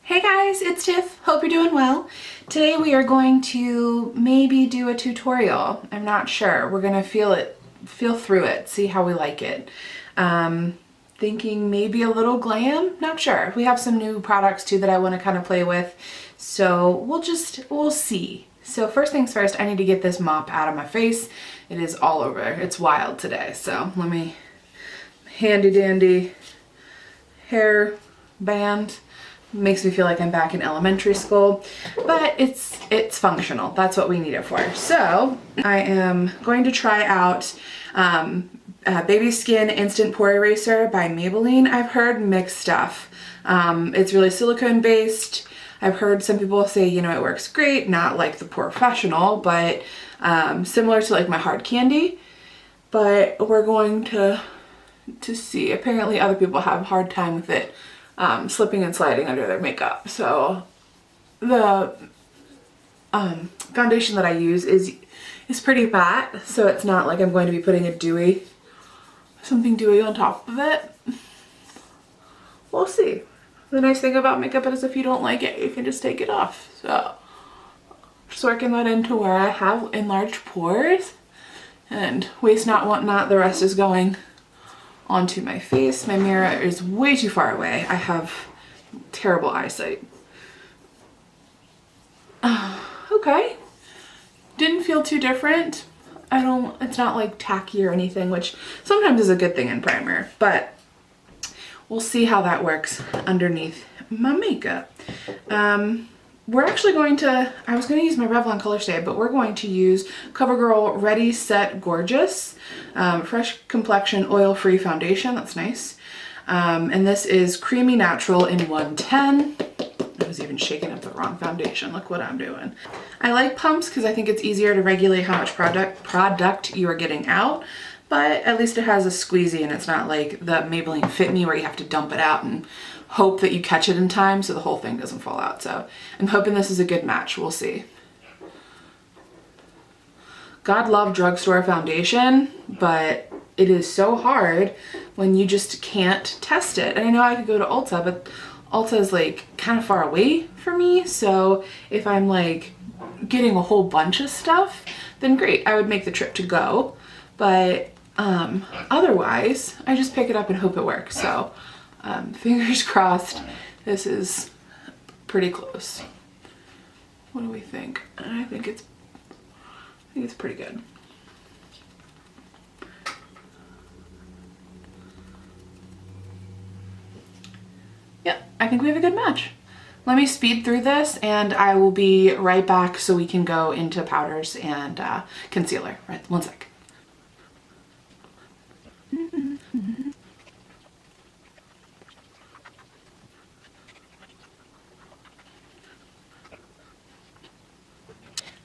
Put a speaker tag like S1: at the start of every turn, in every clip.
S1: Hey guys, it's Tiff. Hope you're doing well. Today we are going to maybe do a tutorial. I'm not sure. We're gonna feel through it, see how we like it. Thinking maybe a little glam, not sure. We have some new products too that I want to kind of play with. So we'll see. So first things first, I need to get this mop out of my face. It is all over. It's wild today. So let me, handy dandy hair band. Makes me feel like I'm back in elementary school, but it's functional. That's what we need it for. So I am going to try out Baby Skin Instant Pore Eraser by Maybelline. I've heard mixed stuff. It's really silicone based. I've heard some people say, you know, it works great, not like the Professional, but similar to like my hard candy. But we're going to see. Apparently other people have a hard time with it slipping and sliding under their makeup. So the foundation that I use is pretty matte, so it's not like I'm going to be putting something dewy on top of it. We'll see. The nice thing about makeup is if you don't like it, you can just take it off. So just working that into where I have enlarged pores and waste not, want not. The rest is going onto my face. My mirror is way too far away. I have terrible eyesight. Okay. Didn't feel too different. It's not like tacky or anything, which sometimes is a good thing in primer, but we'll see how that works underneath my makeup. We're actually I was going to use my Revlon Color Stay, but we're going to use Covergirl Ready Set Gorgeous Fresh Complexion Oil-Free Foundation. That's nice. And this is Creamy Natural in 110. I was even shaking up the wrong foundation. Look what I'm doing. I like pumps because I think it's easier to regulate how much product you are getting out, but at least it has a squeezy and it's not like the Maybelline Fit Me where you have to dump it out and hope that you catch it in time so the whole thing doesn't fall out. So I'm hoping this is a good match. We'll see. God love drugstore foundation, but it is so hard when you just can't test it. And I know I could go to Ulta, but Ulta is like kind of far away for me. So if I'm like getting a whole bunch of stuff, then great, I would make the trip to go. But otherwise, I just pick it up and hope it works. So fingers crossed, this is pretty close. What do we think? I think it's pretty good. Yeah, I think we have a good match. Let me speed through this and I will be right back so we can go into powders and concealer. Right, one sec.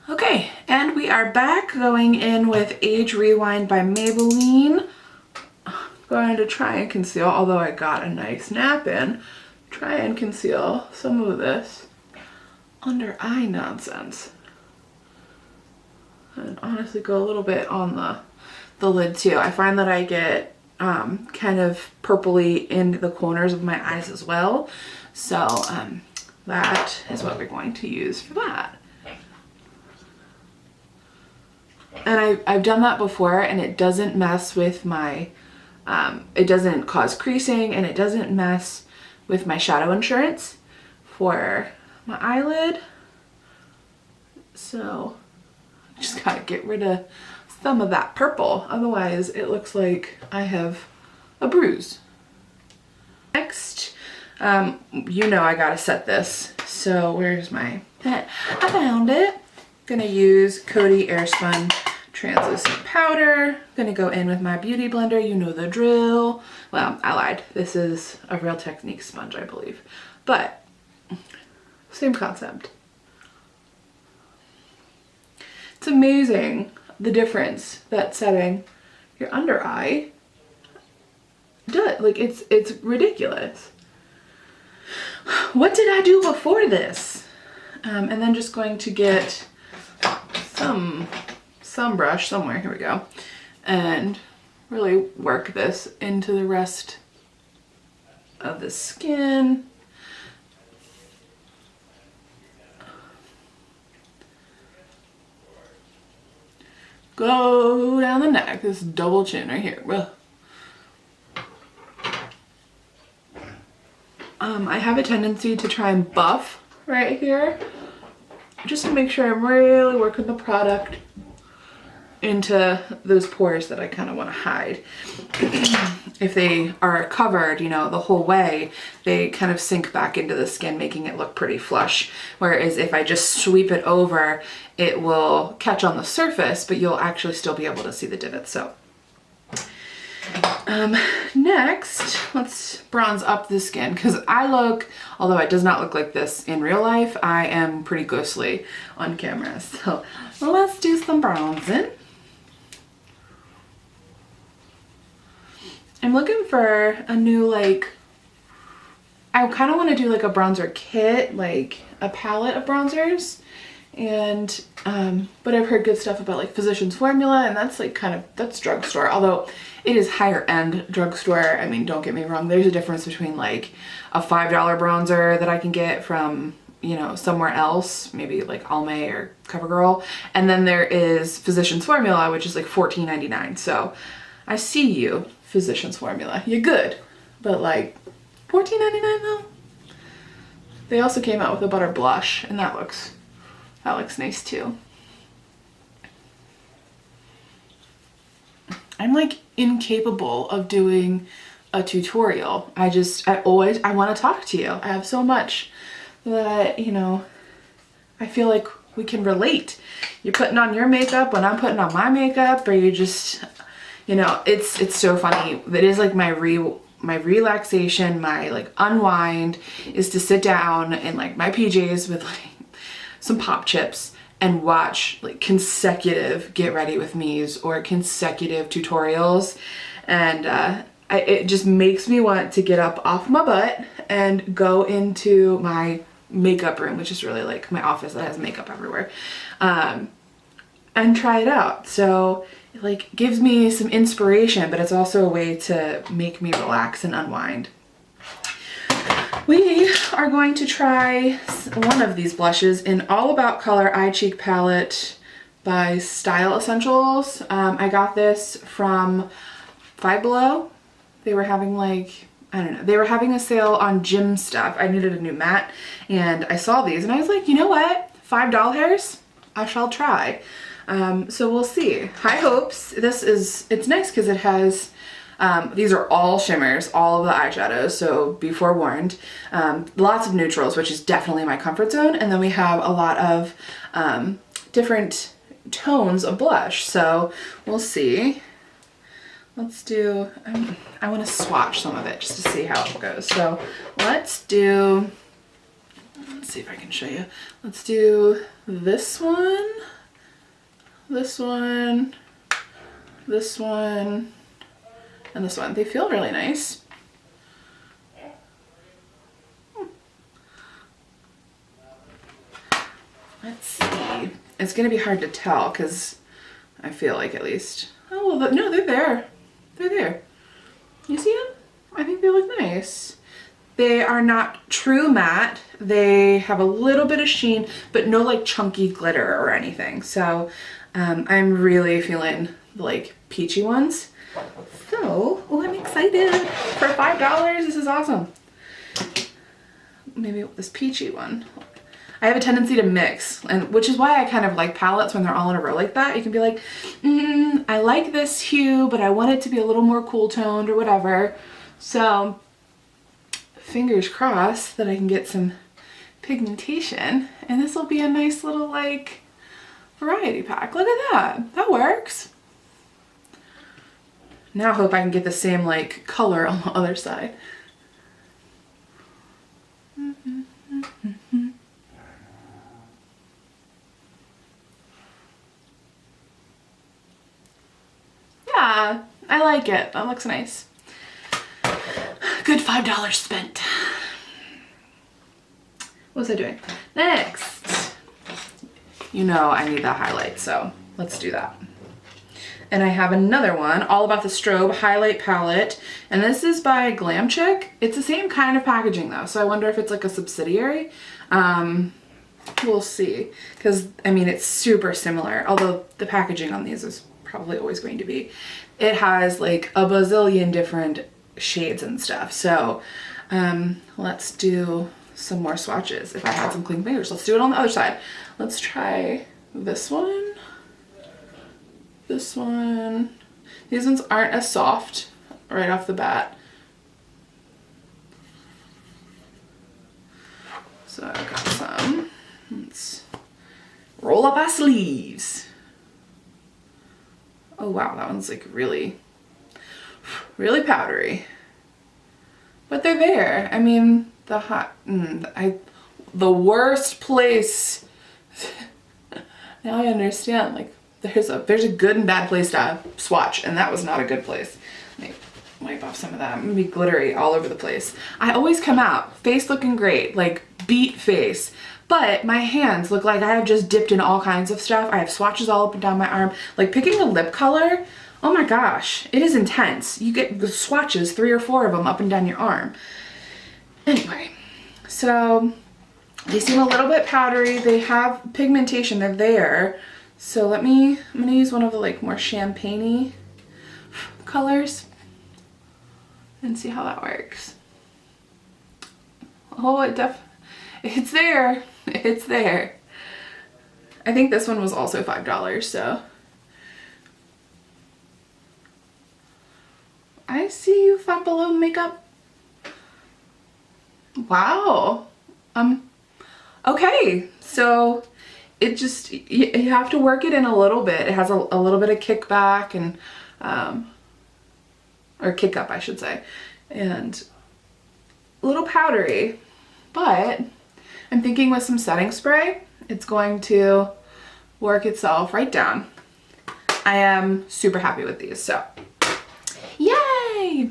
S1: Okay, and we are back going in with Age Rewind by Maybelline. Going to try and conceal, although I got a nice nap in, try and conceal some of this under eye nonsense. And honestly go a little bit on the lid too. I find that I get kind of purpley in the corners of my eyes as well. So that is what we're going to use for that. And I've done that before and it doesn't mess with my, it doesn't cause creasing and it doesn't mess with my shadow insurance for my eyelid. So I just gotta get rid of some of that purple. Otherwise it looks like I have a bruise. Next, you know I gotta set this. So where's my, I found it. Gonna use Kodi Airspun translucent powder. Gonna go in with my beauty blender, you know the drill. Well, I lied. This is a Real Technique sponge, I believe. But same concept. It's amazing the difference that setting your under eye does. Like it's ridiculous. What did I do before this? And then just going to get some brush somewhere, here we go, and really work this into the rest of the skin. go down the neck, this double chin right here. Ugh. I have a tendency to try and buff right here just to make sure I'm really working the product into those pores that I kind of want to hide. If they are covered, you know, the whole way, they kind of sink back into the skin, making it look pretty flush. Whereas if I just sweep it over, it will catch on the surface, but you'll actually still be able to see the divots. So next, let's bronze up the skin, because I look, although it does not look like this in real life, I am pretty ghostly on camera. So let's do some bronzing. I'm looking for a new, like, I kind of want to do like a bronzer kit, like a palette of bronzers. And, but I've heard good stuff about like Physicians Formula, and that's like kind of, that's drugstore, although it is higher end drugstore. I mean, don't get me wrong, there's a difference between like a $5 bronzer that I can get from, you know, somewhere else, maybe like Almay or Covergirl, and then there is Physicians Formula, which is like $14.99. So I see you, Physicians Formula, you're good, but like $14.99 though. They also came out with a butter blush, and that looks nice too. I'm like incapable of doing a tutorial. I want to talk to you. I have so much that, you know, I feel like we can relate. You're putting on your makeup when I'm putting on my makeup, or you just, you know, it's so funny. It is like my relaxation, my like unwind is to sit down in like my PJs with like some pop chips and watch like consecutive get ready with me's or consecutive tutorials, and it just makes me want to get up off my butt and go into my makeup room, which is really like my office that has makeup everywhere, and try it out. So it like gives me some inspiration, but it's also a way to make me relax and unwind. We are going to try one of these blushes in All About Color Eye Cheek Palette by Style Essentials. I got this from Five Below. They were having like, I don't know, they were having a sale on gym stuff. I needed a new mat, and I saw these and I was like, you know what? $5, I shall try. So we'll see. High hopes. It's nice because it has, these are all shimmers, all of the eyeshadows, so be forewarned. Lots of neutrals, which is definitely my comfort zone. And then we have a lot of different tones of blush. So we'll see. Let's do, I want to swatch some of it just to see how it goes. So let's see if I can show you. Let's do this one, this one, this one, and this one. They feel really nice. Let's see. It's gonna be hard to tell because I feel like, at least, oh well, no, they're there. They're there. You see them? I think they look nice. They are not true matte. They have a little bit of sheen, but no like chunky glitter or anything. So I'm really feeling the like peachy ones. So, oh, I'm excited. For $5, this is awesome. Maybe this peachy one. I have a tendency to mix, and which is why I kind of like palettes when they're all in a row like that. You can be like, I like this hue, but I want it to be a little more cool toned or whatever. So fingers crossed that I can get some pigmentation, and this will be a nice little like variety pack. Look at that. That works. Now I hope I can get the same like color on the other side. Yeah, I like it. That looks nice. Good $5 spent. What was I doing? Next. You know I need that highlight, so let's do that. And I have another one, All About The Strobe Highlight Palette. And this is by Glam Chick. It's the same kind of packaging though, so I wonder if it's like a subsidiary. We'll see. Because, I mean, it's super similar, although the packaging on these is probably always going to be. It has like a bazillion different shades and stuff. So let's do some more swatches. If I had some clean fingers, let's do it on the other side. Let's try this one. This one. These ones aren't as soft right off the bat. So I've got some. Let's roll up our sleeves. Oh wow, that one's like really powdery. But they're there. I mean, the worst place. Now I understand. Like, there's a good and bad place to swatch, and that was not a good place. Let me wipe off some of that. I'm gonna be glittery all over the place. I always come out face looking great, like beat face, but my hands look like I have just dipped in all kinds of stuff. I have swatches all up and down my arm. Like picking a lip color, oh my gosh, it is intense. You get the swatches, 3 or 4 of them up and down your arm. Anyway, so they seem a little bit powdery. They have pigmentation, they're there. So I'm gonna use one of the like more champagne-y colors and see how that works. Oh, it's there. It's there. I think this one was also $5, so. I see you, Five Below makeup. Wow. Okay, so it just, you have to work it in a little bit. It has a little bit of kickback and, or kick up, I should say, and a little powdery, but I'm thinking with some setting spray, it's going to work itself right down. I am super happy with these, so yay!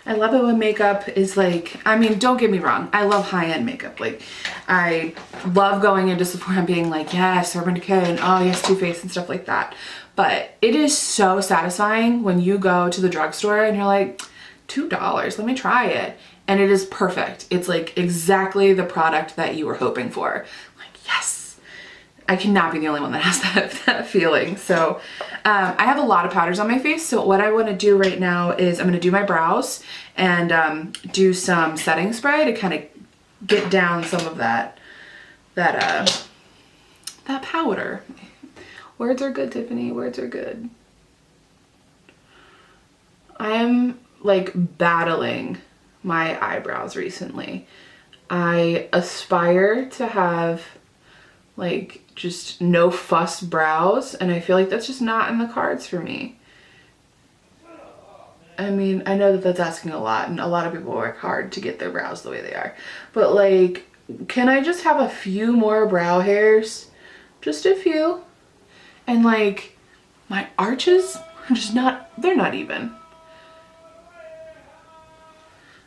S1: I love it when makeup is like, I mean, don't get me wrong, I love high-end makeup. Like, I love going into Sephora and being like, yes, Urban Decay, and oh yes, Too Faced and stuff like that. But it is so satisfying when you go to the drugstore and you're like, $2, let me try it. And it is perfect. It's like exactly the product that you were hoping for. Like, yes, I cannot be the only one that has that feeling. So I have a lot of powders on my face. So what I want to do right now is I'm going to do my brows and do some setting spray to kind of get down some of that powder. Words are good, Tiffany. Words are good. I am like battling my eyebrows recently. I aspire to have like just no fuss brows, and I feel like that's just not in the cards for me. I mean, I know that that's asking a lot, and a lot of people work hard to get their brows the way they are, but like, can I just have a few more brow hairs? Just a few. And like, my arches are just not, they're not even.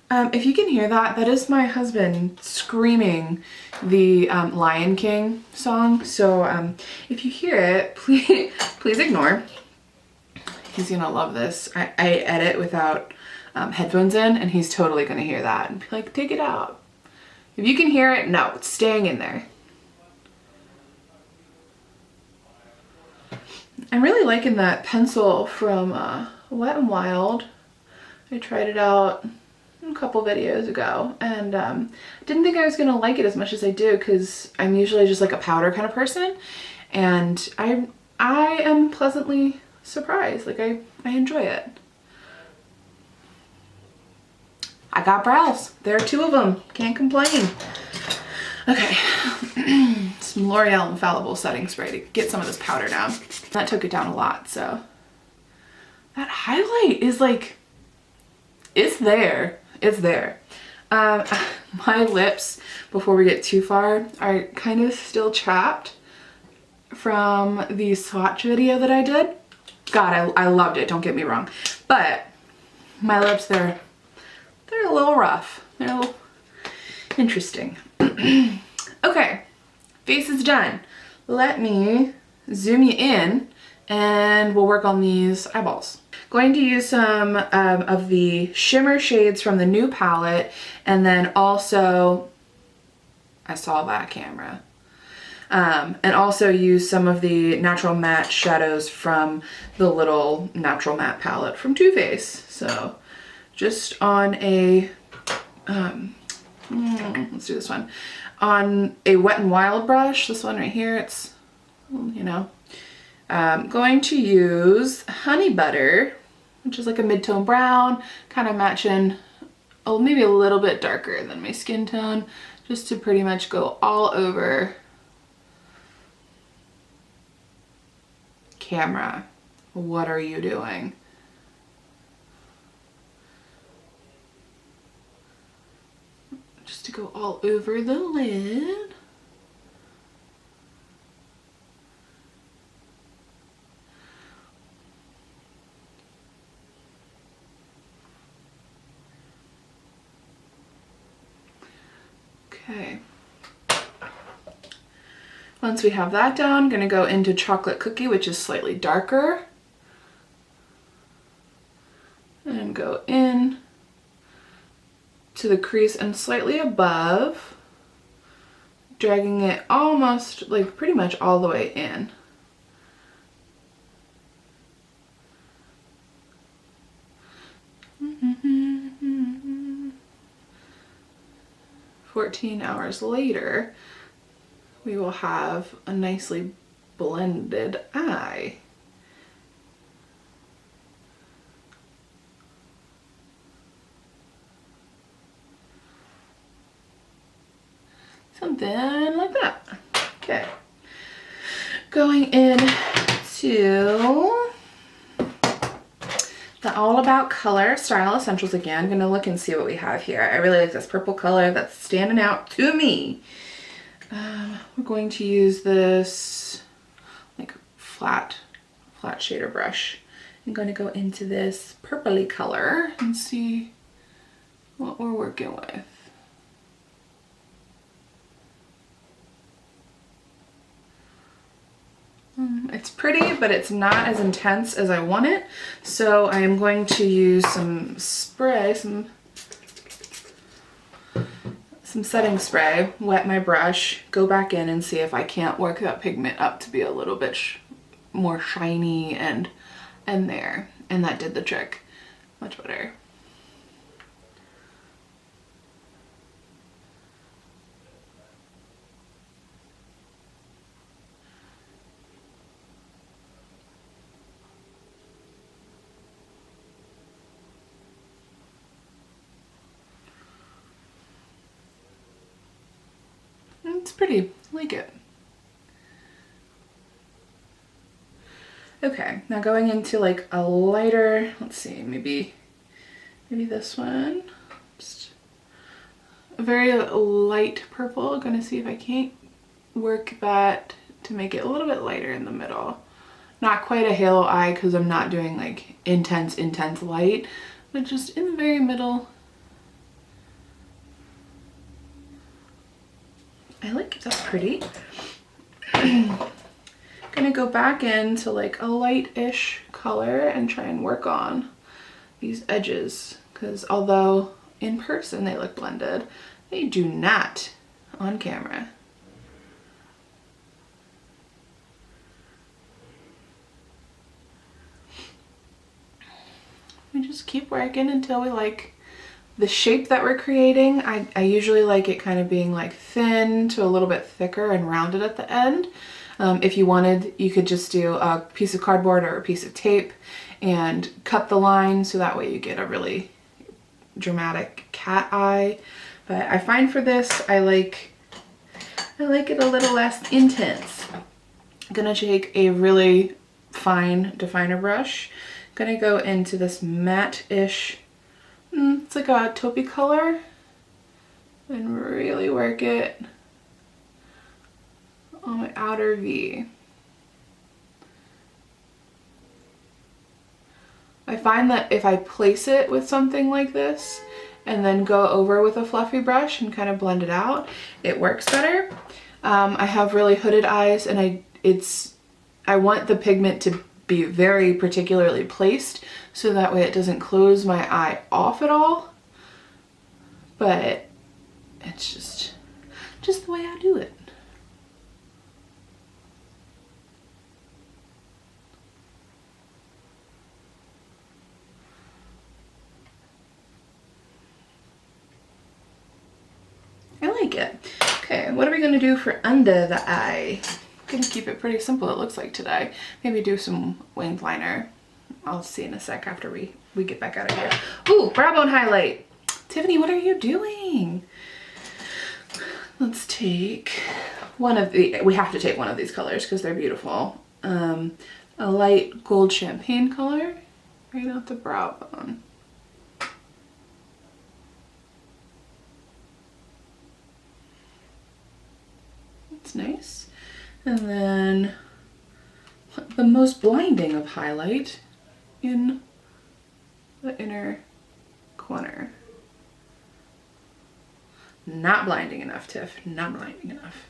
S1: If you can hear that, that is my husband screaming the Lion King song. So if you hear it, please ignore. He's gonna love this. I edit without headphones in, and he's totally gonna hear that and be like, take it out. If you can hear it, no, it's staying in there. I'm really liking that pencil from Wet n Wild. I tried it out a couple videos ago, and didn't think I was gonna like it as much as I do, because I'm usually just like a powder kind of person, and I am pleasantly surprised. Like I enjoy it. I got brows. There are 2 of them. Can't complain. Okay. Some L'Oreal Infallible setting spray to get some of this powder down. That took it down a lot, so. That highlight is like, it's there. It's there. My lips, before we get too far, are kind of still chapped from the swatch video that I did. God, I loved it, don't get me wrong. But my lips, they're a little rough. They're a little interesting. Okay, face is done. Let me zoom you in and we'll work on these eyeballs. Going to use some of the shimmer shades from the new palette, and then also, I saw that camera. And also use some of the natural matte shadows from the little natural matte palette from Too Faced. So just on a, let's do this one. On a Wet n Wild brush, this one right here, it's, you know, going to use Honey Butter, which is like a mid-tone brown, kind of matching, oh, maybe a little bit darker than my skin tone, just to pretty much go all over camera. What are you doing? Just to go all over the lid. Okay. Once we have that down, I'm going to go into Chocolate Cookie, which is slightly darker. And go in to the crease and slightly above, dragging it almost, like pretty much all the way in. Mm-hmm. 14 hours later, we will have a nicely blended eye. Something like that. Okay. Going in to the All About Color Style Essentials again. I'm gonna look and see what we have here. I really like this purple color that's standing out to me. We're going to use this like flat shader brush. I'm going to go into this purpley color and see what we're working with. It's pretty, but it's not as intense as I want it. So I am going to use some spray, some setting spray, wet my brush, go back in and see if I can't work that pigment up to be a little bit more shiny and there. And that did the trick. Much better. It's pretty, I like it. Okay, now going into like a lighter, let's see, maybe this one. Just a very light purple. I'm gonna see if I can't work that to make it a little bit lighter in the middle. Not quite a halo eye because I'm not doing like intense light, but just in the very middle. I like it, that's pretty. Gonna go back into like a light-ish color and try and work on these edges, because although in person they look blended, they do not on camera. We just keep working until we like the shape that we're creating. I usually like it kind of being like thin to a little bit thicker and rounded at the end. If you wanted, you could just do a piece of cardboard or a piece of tape and cut the line so that way you get a really dramatic cat eye. But I find for this, I like it a little less intense. I'm gonna take a really fine definer brush. I'm gonna go into this matte-ish, it's like a taupey color, and really work it on my outer V. I find that if I place it with something like this and then go over with a fluffy brush and kind of blend it out, it works better. I have really hooded eyes, and I want the pigment to be very particularly placed so that way it doesn't close my eye off at all. But it's just the way I do it. like it. Okay, what are we gonna do for under the eye? I'm gonna keep it pretty simple, it looks like today. Maybe do some winged liner. I'll see in a sec after we get back out of here. Ooh, brow bone highlight. Tiffany, what are you doing? Let's take one of the, we have to take one of these colors because they're beautiful. A light gold champagne color right out the brow bone. That's nice. And then the most blinding of highlight in the inner corner. Not blinding enough, Tiff. Not blinding enough.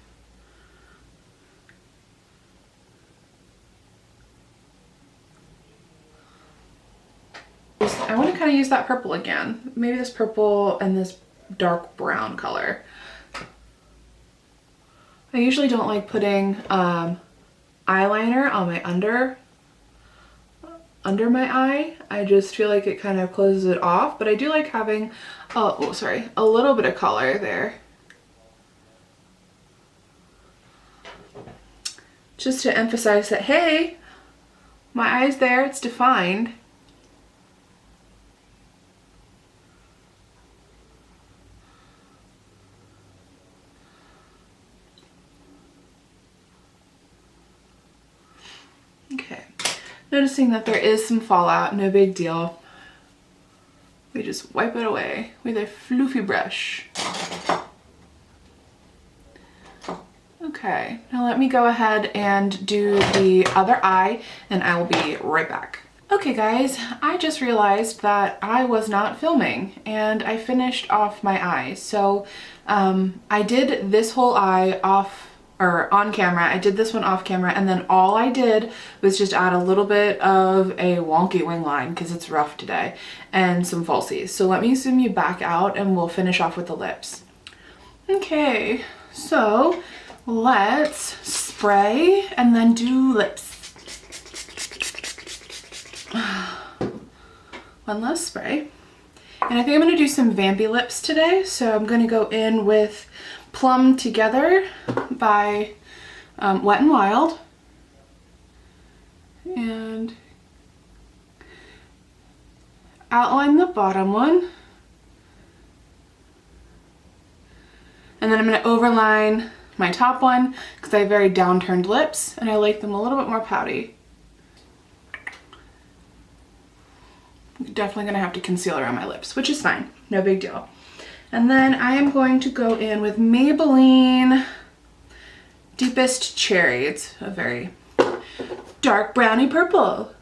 S1: I want to kind of use that purple again. Maybe this purple and this dark brown color. I usually don't like putting eyeliner on my under my eye. I just feel like it kind of closes it off, but I do like having a little bit of color there. Just to emphasize that, hey, my eye's there, it's defined. Okay, noticing that there is some fallout, no big deal. We just wipe it away with a floofy brush. Okay, now let me go ahead and do the other eye and I will be right back. Okay guys, I just realized that I was not filming and I finished off my eye. So I did this whole eye on camera. I did this one off camera, and then all I did was just add a little bit of a wonky wing line because it's rough today and some falsies. So let me zoom you back out and we'll finish off with the lips. Okay, so let's spray and then do lips. One less spray. And I think I'm going to do some vampy lips today. So I'm going to go in with Plum Together by Wet n Wild. And outline the bottom one. And then I'm going to overline my top one because I have very downturned lips and I like them a little bit more pouty. Definitely gonna have to concealer on my lips, which is fine, no big deal. And then I am going to go in with Maybelline Deepest Cherry. It's a very dark browny purple.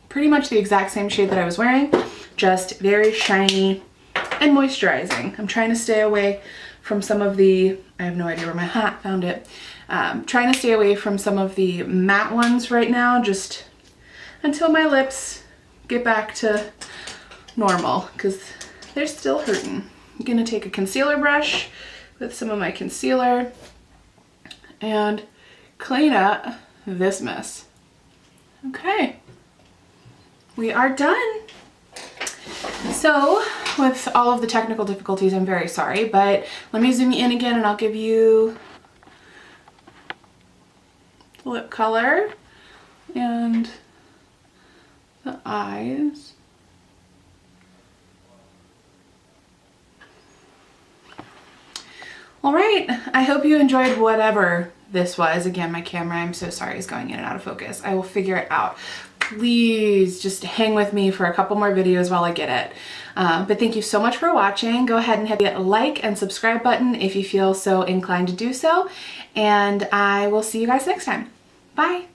S1: Pretty much the exact same shade that I was wearing, just very shiny and moisturizing. I'm trying to stay away from some of the, I have no idea where my hat found it. Trying to stay away from some of the matte ones right now, just until my lips get back to normal, because they're still hurting. I'm gonna take a concealer brush with some of my concealer and clean up this mess. Okay, we are done. So with all of the technical difficulties, I'm very sorry, but let me zoom you in again and I'll give you the lip color and the eyes. All right, I hope you enjoyed whatever this was. Again, my camera, I'm so sorry, is going in and out of focus. I will figure it out. Please just hang with me for a couple more videos while I get it. But thank you so much for watching. Go ahead and hit the like and subscribe button if you feel so inclined to do so. And I will see you guys next time. Bye.